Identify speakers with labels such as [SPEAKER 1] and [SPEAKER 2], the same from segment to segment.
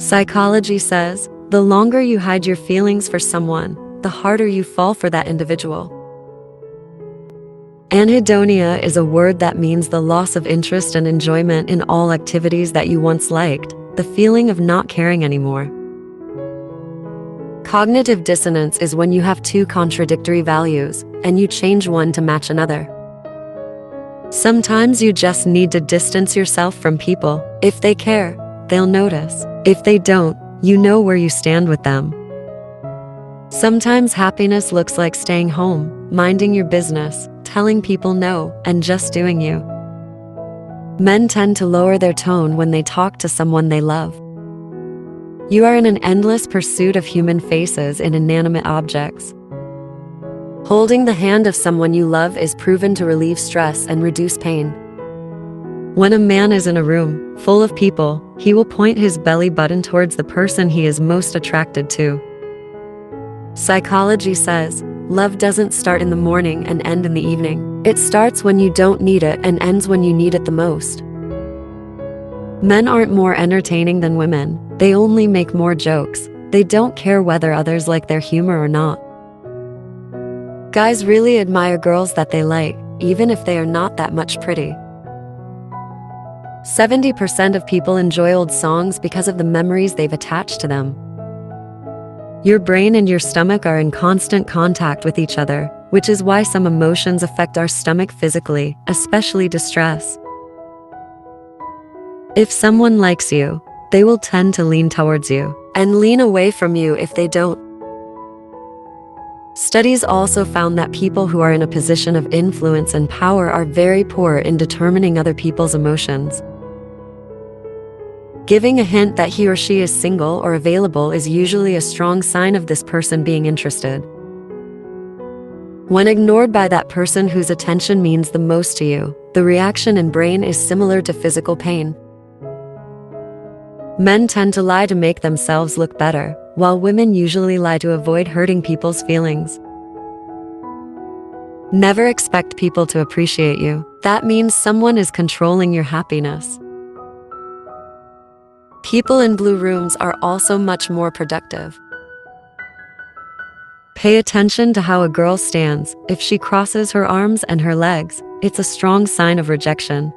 [SPEAKER 1] Psychology says, the longer you hide your feelings for someone, the harder you fall for that individual. Anhedonia is a word that means the loss of interest and enjoyment in all activities that you once liked, the feeling of not caring anymore. Cognitive dissonance is when you have two contradictory values, and you change one to match another. Sometimes you just need to distance yourself from people. If they care, they'll notice. If they don't, you know where you stand with them. Sometimes happiness looks like staying home, minding your business, telling people no, and just doing you. Men tend to lower their tone when they talk to someone they love. You are in an endless pursuit of human faces in inanimate objects. Holding the hand of someone you love is proven to relieve stress and reduce pain. When a man is in a room full of people, he will point his belly button towards the person he is most attracted to. Psychology says, love doesn't start in the morning and end in the evening. It starts when you don't need it and ends when you need it the most. Men aren't more entertaining than women. They only make more jokes. They don't care whether others like their humor or not. Guys really admire girls that they like, even if they are not that much pretty. 70% of people enjoy old songs because of the memories they've attached to them. Your brain and your stomach are in constant contact with each other, which is why some emotions affect our stomach physically, especially distress. If someone likes you, they will tend to lean towards you, and lean away from you if they don't. Studies also found that people who are in a position of influence and power are very poor in determining other people's emotions. Giving a hint that he or she is single or available is usually a strong sign of this person being interested. When ignored by that person whose attention means the most to you, the reaction in brain is similar to physical pain. Men tend to lie to make themselves look better, while women usually lie to avoid hurting people's feelings. Never expect people to appreciate you. That means someone is controlling your happiness. People in blue rooms are also much more productive. Pay attention to how a girl stands. If she crosses her arms and her legs, it's a strong sign of rejection.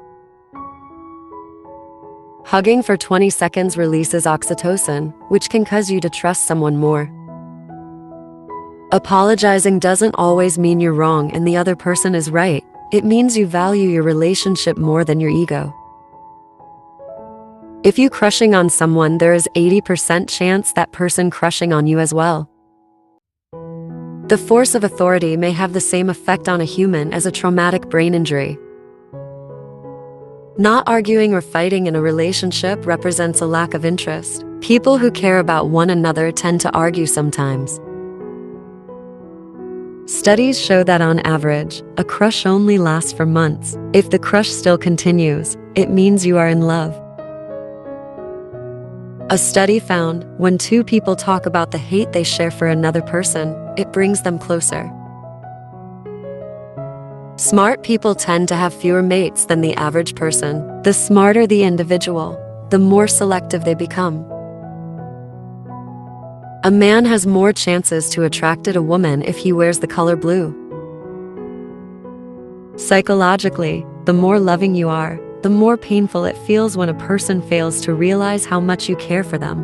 [SPEAKER 1] Hugging for 20 seconds releases oxytocin, which can cause you to trust someone more. Apologizing doesn't always mean you're wrong and the other person is right. It means you value your relationship more than your ego. If you crushing on someone, there is 80% chance that person crushing on you as well. The force of authority may have the same effect on a human as a traumatic brain injury. Not arguing or fighting in a relationship represents a lack of interest. People who care about one another tend to argue sometimes. Studies show that on average, a crush only lasts for months. If the crush still continues, it means you are in love. A study found, when two people talk about the hate they share for another person, it brings them closer. Smart people tend to have fewer mates than the average person. The smarter the individual, the more selective they become. A man has more chances to attract a woman if he wears the color blue. Psychologically, the more loving you are, the more painful it feels when a person fails to realize how much you care for them.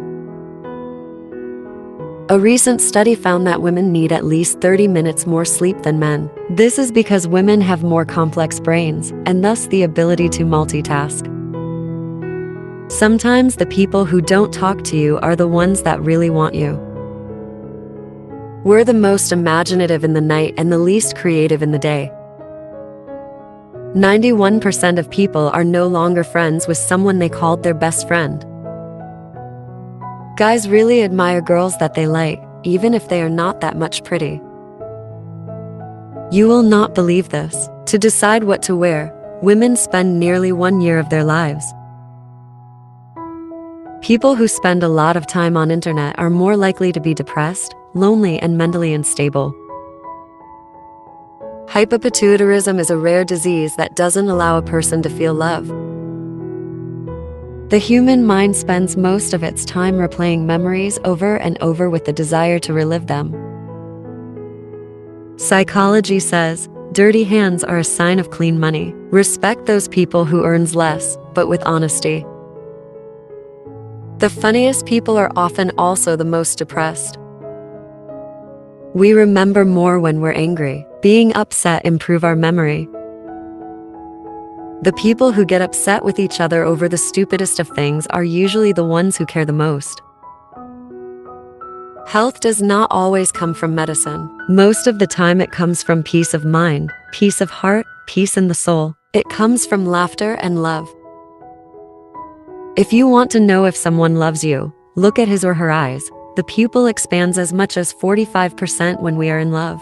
[SPEAKER 1] A recent study found that women need at least 30 minutes more sleep than men. This is because women have more complex brains, and thus the ability to multitask. Sometimes the people who don't talk to you are the ones that really want you. We're the most imaginative in the night and the least creative in the day. 91% of people are no longer friends with someone they called their best friend. Guys really admire girls that they like, even if they are not that much pretty. You will not believe this. To decide what to wear, women spend nearly 1 year of their lives. People who spend a lot of time on internet are more likely to be depressed, lonely, and mentally unstable. Hypopituitarism is a rare disease that doesn't allow a person to feel love. The human mind spends most of its time replaying memories over and over with the desire to relive them. Psychology says, dirty hands are a sign of clean money. Respect those people who earns less, but with honesty. The funniest people are often also the most depressed. We remember more when we're angry. Being upset improves our memory. The people who get upset with each other over the stupidest of things are usually the ones who care the most. Health does not always come from medicine. Most of the time it comes from peace of mind, peace of heart, peace in the soul. It comes from laughter and love. If you want to know if someone loves you, look at his or her eyes. The pupil expands as much as 45% when we are in love.